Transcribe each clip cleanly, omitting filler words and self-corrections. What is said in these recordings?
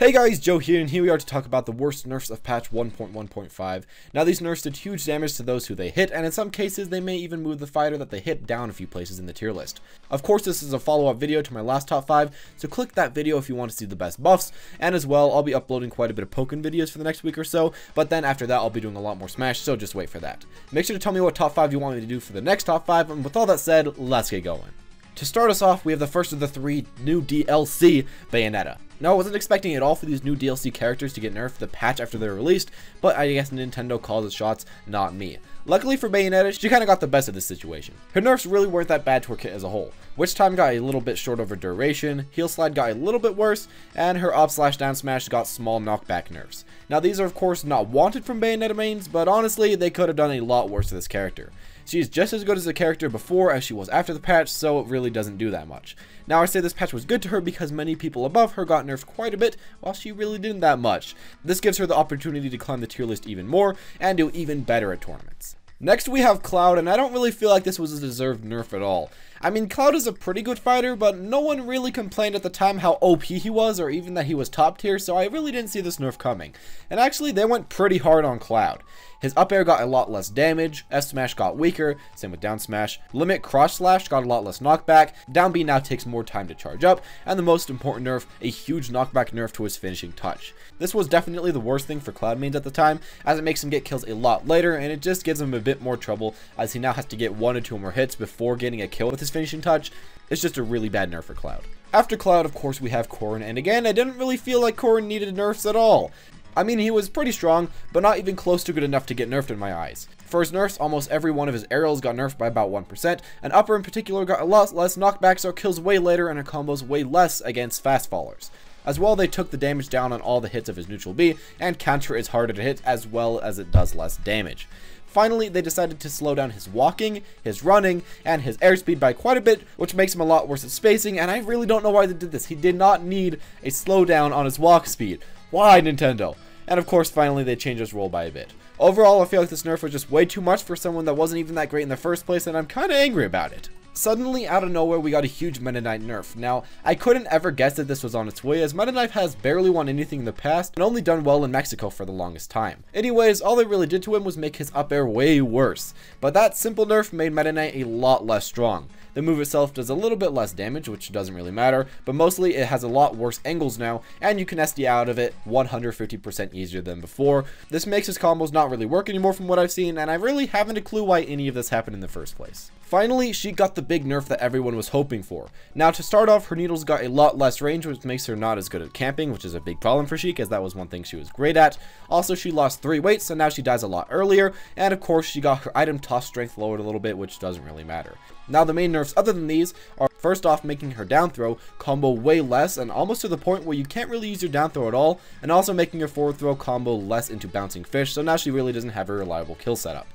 Hey guys, Joe here, and here we are to talk about the worst nerfs of patch 1.1.5. Now these nerfs did huge damage to those who they hit, and in some cases they may even move the fighter that they hit down a few places in the tier list. Of course, this is a follow-up video to my last top 5, so click that video if you want to see the best buffs, and as well, I'll be uploading quite a bit of Pokken videos for the next week or so, but then after that I'll be doing a lot more Smash, so just wait for that. Make sure to tell me what top 5 you want me to do for the next top 5, and with all that said, let's get going. To start us off, we have the first of the 3 new DLC, Bayonetta. Now, I wasn't expecting at all for these new DLC characters to get nerfed the patch after they're released, but I guess Nintendo calls its shots, not me. Luckily for Bayonetta, she kinda got the best of this situation. Her nerfs really weren't that bad to her kit as a whole. Witch Time got a little bit short over duration, Heal Slide got a little bit worse, and her up/down smash got small knockback nerfs. Now, these are of course not wanted from Bayonetta mains, but honestly, they could have done a lot worse to this character. She's just as good as the character before as she was after the patch, so it really doesn't do that much. Now, I say this patch was good to her because many people above her got nerfed quite a bit, while she really didn't that much. This gives her the opportunity to climb the tier list even more, and do even better at tournaments. Next we have Cloud, and I don't really feel like this was a deserved nerf at all. I mean, Cloud is a pretty good fighter, but no one really complained at the time how OP he was, or even that he was top tier, so I really didn't see this nerf coming. And actually, they went pretty hard on Cloud. His up air got a lot less damage, S smash got weaker, same with down smash, limit cross slash got a lot less knockback, down B now takes more time to charge up, and the most important nerf, a huge knockback nerf to his finishing touch. This was definitely the worst thing for Cloud mains at the time, as it makes him get kills a lot later, and it just gives him a bit more trouble, as he now has to get 1 or 2 more hits before getting a kill with his finishing touch. It's just a really bad nerf for Cloud. After Cloud, of course, we have Corrin, and again, I didn't really feel like Corrin needed nerfs at all. I mean, he was pretty strong, but not even close to good enough to get nerfed in my eyes. For his nerfs, almost every one of his aerials got nerfed by about 1%, and upper in particular got a lot less knockbacks or kills way later, and her combos way less against fast fallers. As well, they took the damage down on all the hits of his neutral B, and counter is harder to hit as well as it does less damage. Finally, they decided to slow down his walking, his running, and his airspeed by quite a bit, which makes him a lot worse at spacing, and I really don't know why they did this. He did not need a slowdown on his walk speed. Why, Nintendo? And of course, finally, they changed his role by a bit. Overall, I feel like this nerf was just way too much for someone that wasn't even that great in the first place, and I'm kinda angry about it. Suddenly, out of nowhere, we got a huge Meta Knight nerf. Now, I couldn't ever guess that this was on its way, as Meta Knight has barely won anything in the past, and only done well in Mexico for the longest time. Anyways, all they really did to him was make his up air way worse. But that simple nerf made Meta Knight a lot less strong. The move itself does a little bit less damage, which doesn't really matter, but mostly it has a lot worse angles now, and you can SD out of it 150% easier than before. This makes his combos not really work anymore from what I've seen, and I really haven't a clue why any of this happened in the first place. Finally, Sheik got the big nerf that everyone was hoping for. Now, to start off, her needles got a lot less range, which makes her not as good at camping, which is a big problem for Sheik, as that was one thing she was great at. Also, she lost 3 weight, so now she dies a lot earlier, and of course, she got her item toss strength lowered a little bit, which doesn't really matter. Now, the main nerfs other than these are, first off, making her down throw combo way less, and almost to the point where you can't really use your down throw at all, and also making her forward throw combo less into bouncing fish, so now she really doesn't have a reliable kill setup.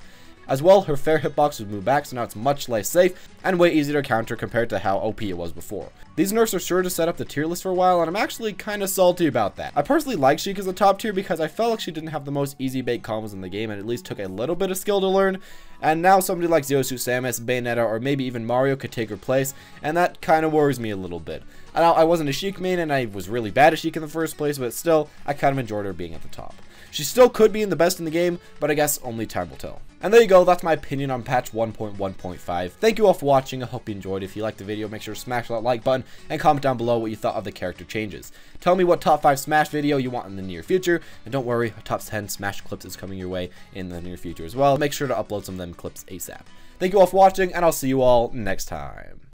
As well, her fair hitbox was moved back, so now it's much less safe and way easier to counter compared to how OP it was before. These nerfs are sure to set up the tier list for a while, and I'm actually kinda salty about that. I personally like Sheik as a top tier because I felt like she didn't have the most easy bait combos in the game, and at least took a little bit of skill to learn, and now somebody like Zero Suit Samus, Bayonetta, or maybe even Mario could take her place, and that kinda worries me a little bit. I wasn't a Sheik main, and I was really bad at Sheik in the first place, but still, I kind of enjoyed her being at the top. She still could be in the best in the game, but I guess only time will tell. And there you go, that's my opinion on patch 1.1.5. Thank you all for watching, I hope you enjoyed. If you liked the video, make sure to smash that like button, and comment down below what you thought of the character changes. Tell me what top 5 Smash video you want in the near future, and don't worry, a top 10 Smash clips is coming your way in the near future as well. Make sure to upload some of them clips ASAP. Thank you all for watching, and I'll see you all next time.